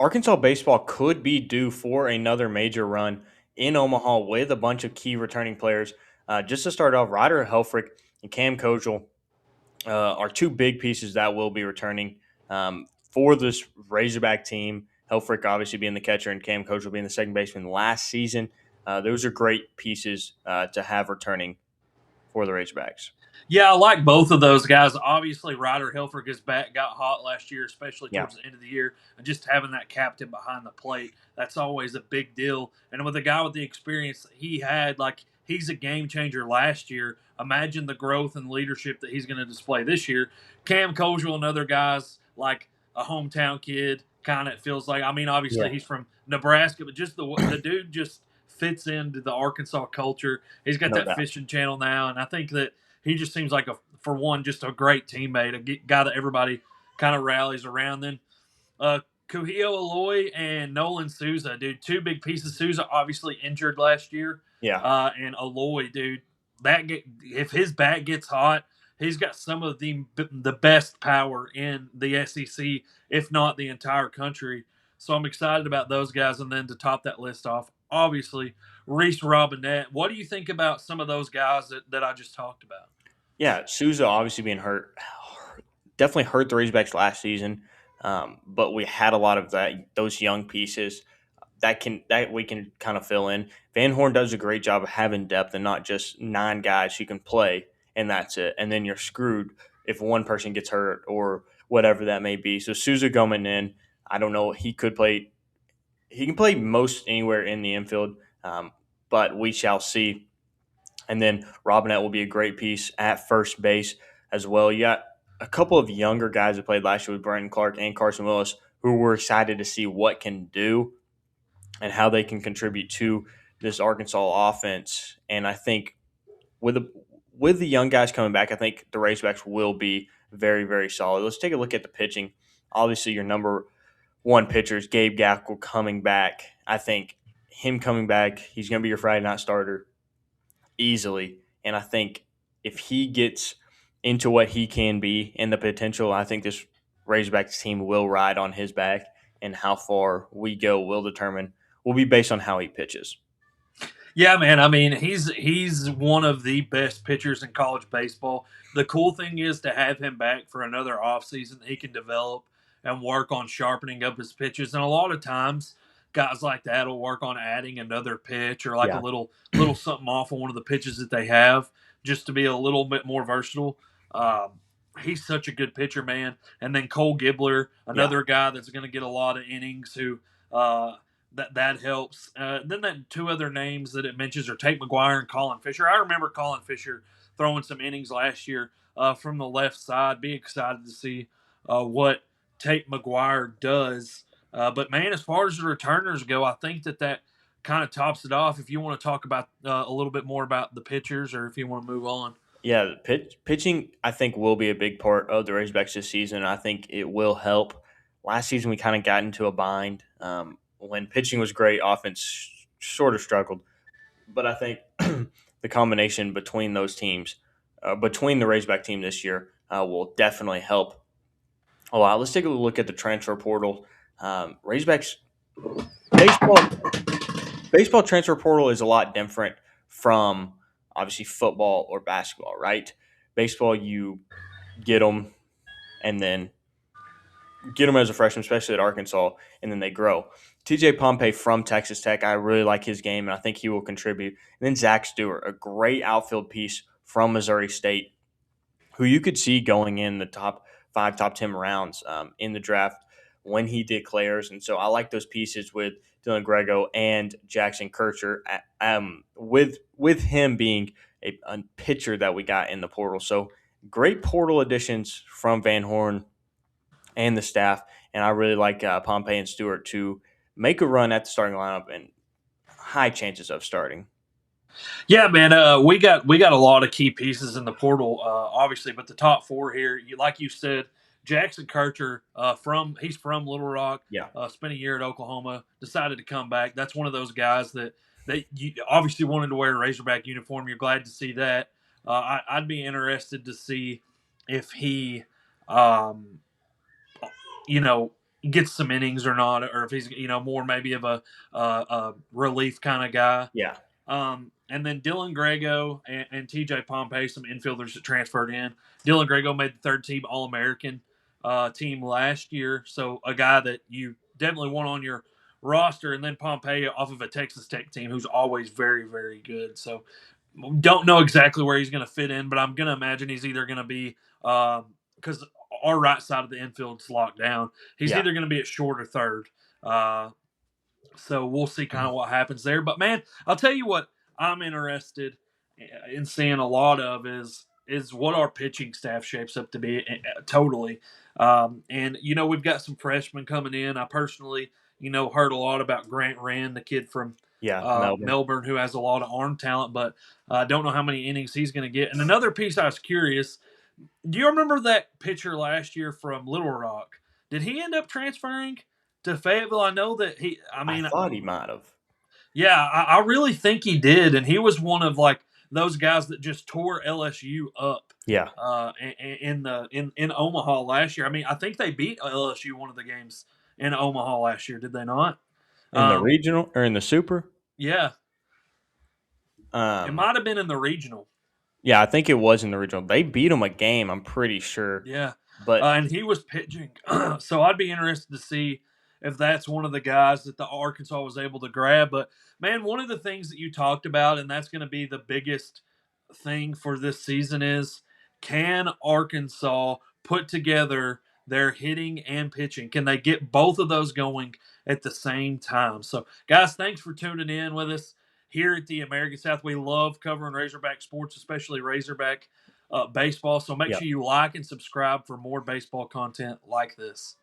Arkansas baseball could be due for another major run in Omaha with a bunch of key returning players. Just to start off, Ryder Helfrich and Cam Kojal are two big pieces that will be returning for this Razorback team. Helfrich obviously being the catcher and Cam Kojal being the second baseman last season. Those are great pieces to have returning for the Razorbacks. Yeah, I like both of those guys. Obviously, Ryder Helfrich's bat got hot last year, especially Yeah, towards the end of the year. And just having that captain behind the plate, that's always a big deal. And with a guy with the experience that he had, like he's a game changer last year. Imagine the growth and leadership that he's going to display this year. Cam Kojal and other guys, like a hometown kid, kind of feels like. I mean, obviously yeah, he's from Nebraska, but just the dude just fits into the Arkansas culture. He's got no that doubt. fishing channel now, and I think that he just seems like for one, just a great teammate, a guy that everybody kind of rallies around. Then Kuhio Aloy and Nolan Souza, dude, two big pieces. Souza obviously injured last year, Yeah, and Aloy, dude, if his bat gets hot, he's got some of the best power in the SEC, if not the entire country. So I'm excited about those guys. And then to top that list off, obviously Reese Robinette. What do you think about some of those guys that I just talked about? yeah. Souza obviously being hurt definitely hurt the Razorbacks last season, but we had a lot of those young pieces that we can kind of fill in. Van Horn does a great job of having depth and not just nine guys who can play and that's it. And then you're screwed if one person gets hurt or whatever that may be. So Souza coming in, I don't know. He could play. He can play most anywhere in the infield, but we shall see. And then Robinette will be a great piece at first base as well. You got a couple of younger guys that played last year with Brandon Clark and Carson Willis who we're excited to see what can do and how they can contribute to this Arkansas offense. And I think with the young guys coming back, I think the Razorbacks will be very, very solid. Let's take a look at the pitching. Obviously, your number one pitcher is Gabe Gackle coming back. I think him coming back, he's going to be your Friday night starter easily. And I think if he gets into what he can be and the potential, I think this Razorbacks team will ride on his back. And how far we go will be based on how he pitches. Yeah, man. I mean, he's one of the best pitchers in college baseball. The cool thing is to have him back for another offseason that he can develop and work on sharpening up his pitches. And a lot of times, guys like that will work on adding another pitch or like a Yeah, little something off on one of the pitches that they have, just to be a little bit more versatile. Um, he's such a good pitcher, man. And then Cole Gibbler, yeah, another guy that's going to get a lot of innings. Who that helps. Then that two other names that it mentions are Tate McGuire and Colin Fisher. I remember Colin Fisher throwing some innings last year from the left side. Be excited to see what Tate McGuire does. But man, as far as the returners go, I think that kind of tops it off. If you want to talk about a little bit more about the pitchers, or if you want to move on. yeah. Pitching, I think, will be a big part of the Razorbacks this season. I think it will help. Last season, we kind of got into a bind. When pitching was great, offense sort of struggled. But I think the combination between those teams, between the Razorback team this year, will definitely help a lot. Let's take a look at the transfer portal. Razorbacks baseball baseball transfer portal is a lot different from obviously football or basketball, right? Baseball, you get them and then get them as a freshman, especially at Arkansas, and then they grow. TJ Pompey from Texas Tech, I really like his game, and I think he will contribute. And then Zach Stewart, a great outfield piece from Missouri State, who you could see going in the top five, top 10 rounds in the draft when he declares. And so I like those pieces with Dylan Grego and Jackson Kircher, with him being a pitcher that we got in the portal. So great portal additions from Van Horn and the staff. And I really like Pompey and Stewart to make a run at the starting lineup and high chances of starting. Yeah, man. We got a lot of key pieces in the portal, obviously, but the top four here, like you said, Jackson Kircher, he's from Little Rock, Yeah. spent a year at Oklahoma, decided to come back. That's one of those guys that you obviously wanted to wear a Razorback uniform. You're glad to see that. I'd be interested to see if he, um, you know, gets some innings or not, or if he's more maybe of a relief kind of guy. Yeah. And then Dylan Grego and TJ Pompey, some infielders that transferred in. Dylan Grego made the third team All American team last year, so a guy that you definitely want on your roster. And then Pompey off of a Texas Tech team who's always very, very good. So don't know exactly where he's going to fit in, but I'm going to imagine he's either going to be because our right side of the infield's locked down. He's Yeah. either going to be at short or third. So we'll see kind of what happens there. But man, I'll tell you what I'm interested in seeing a lot of is what our pitching staff shapes up to be totally. And we've got some freshmen coming in. I personally heard a lot about Grant Wren, the kid from Yeah. Melbourne. Melbourne, who has a lot of arm talent, but I don't know how many innings he's going to get. And another piece I was curious. Do you remember that pitcher last year from Little Rock? Did he end up transferring to Fayetteville? I know that he. I I mean, thought he might have. yeah, I really think he did, and he was one of like those guys that just tore LSU up. Yeah. In Omaha last year. I mean, I think they beat LSU one of the games in Omaha last year. Did they not? In the regional or in the super? Yeah, it Um, might have been in the regional. yeah, I think it was in the regional. They beat him a game, I'm pretty sure. Yeah, But and he was pitching, so I'd be interested to see if that's one of the guys that the Arkansas was able to grab. But man, one of the things that you talked about, and that's going to be the biggest thing for this season is can Arkansas put together their hitting and pitching? Can they get both of those going at the same time? So, guys, thanks for tuning in with us here at the American South. We love covering Razorback sports, especially Razorback baseball. So make yeah. sure you like and subscribe for more baseball content like this.